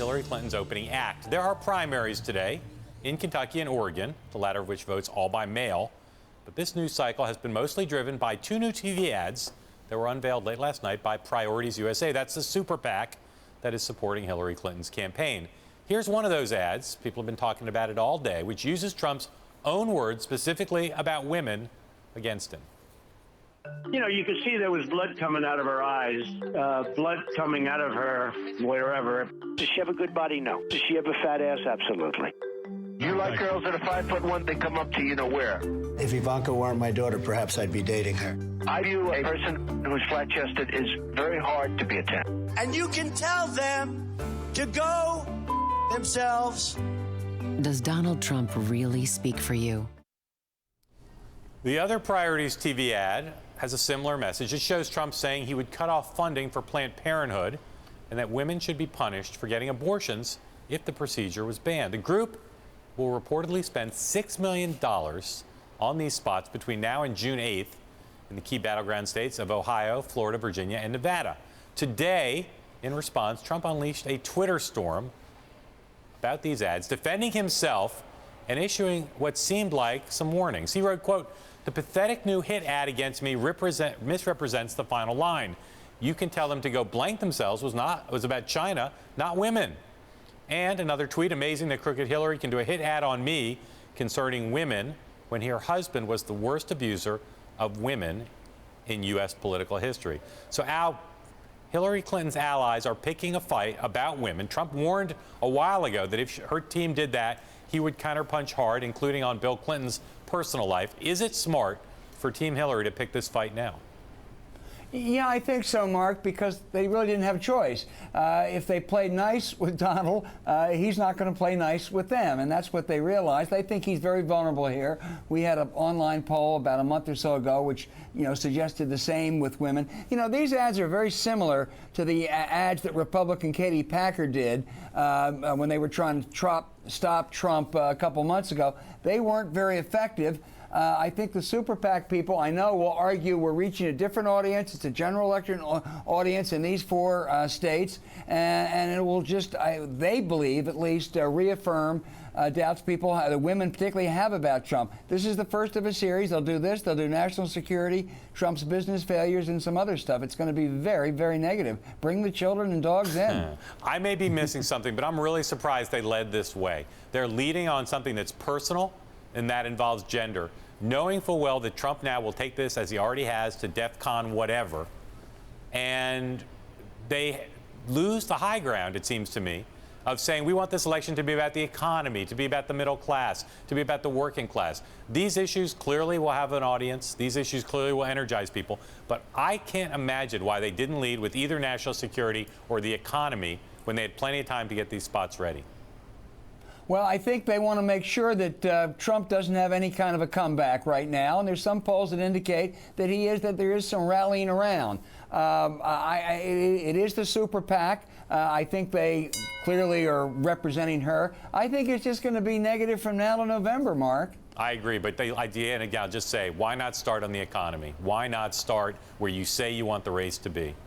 Hillary Clinton's opening act. There are primaries today in Kentucky and Oregon, the latter of which votes all by mail. But this news cycle has been mostly driven by two new TV ads that were unveiled late last night by Priorities USA. That's the Super-PAC that is supporting Hillary Clinton's campaign. Here's one of those ads. People have been talking about it all day, which uses Trump's own words specifically about women against him. You know, you could see there was blood coming out of her eyes, blood coming out of her wherever. Does she have a good body? No. Does she have a fat ass? Absolutely. You like girls that are 5'1", they come up to you know where. If Ivanka weren't my daughter, perhaps I'd be dating her. I view a person who's flat-chested is very hard to be a 10. And you can tell them to go themselves. Does Donald Trump really speak for you? The other Priorities TV ad has a similar message. It shows Trump saying he would cut off funding for Planned Parenthood and that women should be punished for getting abortions if the procedure was banned. The group will reportedly spend $6 million on these spots between now and June 8th in the key battleground states of Ohio, Florida, Virginia, and Nevada. Today, in response, Trump unleashed a Twitter storm about these ads, defending himself and issuing what seemed like some warnings. He wrote, quote, "The pathetic new hit ad against me misrepresents the final line. You can tell them to go blank themselves was about China, not women." And another tweet, amazing that Crooked Hillary can do a hit ad on me concerning women when her husband was the worst abuser of women in U.S. political history. So Al, Hillary Clinton's allies are picking a fight about women. Trump warned a while ago that if her team did that, he would counterpunch hard, including on Bill Clinton's personal life. Is it smart for Team Hillary to pick this fight now? Yeah, I think so, Mark, because they really didn't have a choice. If they played nice with Donald, he's not going to play nice with them, and that's what they realized. They think he's very vulnerable here. We had an online poll about a month or so ago which, suggested the same with women. These ads are very similar to the ads that Republican Katie Packard did when they were trying to stop Trump a couple months ago. They weren't very effective. I think the Super-PAC people, I know, will argue we're reaching a different audience. It's a general election audience in these four states, and it will just, they believe at least, reaffirm doubts people, the women particularly, have about Trump. This is the first of a series. They'll do this. They'll do national security, Trump's business failures, and some other stuff. It's going to be very, very negative. Bring the children and dogs in. I may be missing something, but I'm really surprised they led this way. They're leading on something that's personal, and that involves gender, knowing full well that Trump now will take this, as he already has, to DEFCON whatever, and they lose the high ground, it seems to me, of saying we want this election to be about the economy, to be about the middle class, to be about the working class. These issues clearly will have an audience. These issues clearly will energize people, but I can't imagine why they didn't lead with either national security or the economy when they had plenty of time to get these spots ready. Well, I think they want to make sure that Trump doesn't have any kind of a comeback right now, and there's some polls that indicate that there is some rallying around. It is the Super-PAC. I think they clearly are representing her. I think it's just going to be negative from now to November, Mark. I agree, but the idea, and again, I'll just say, why not start on the economy? Why not start where you say you want the race to be?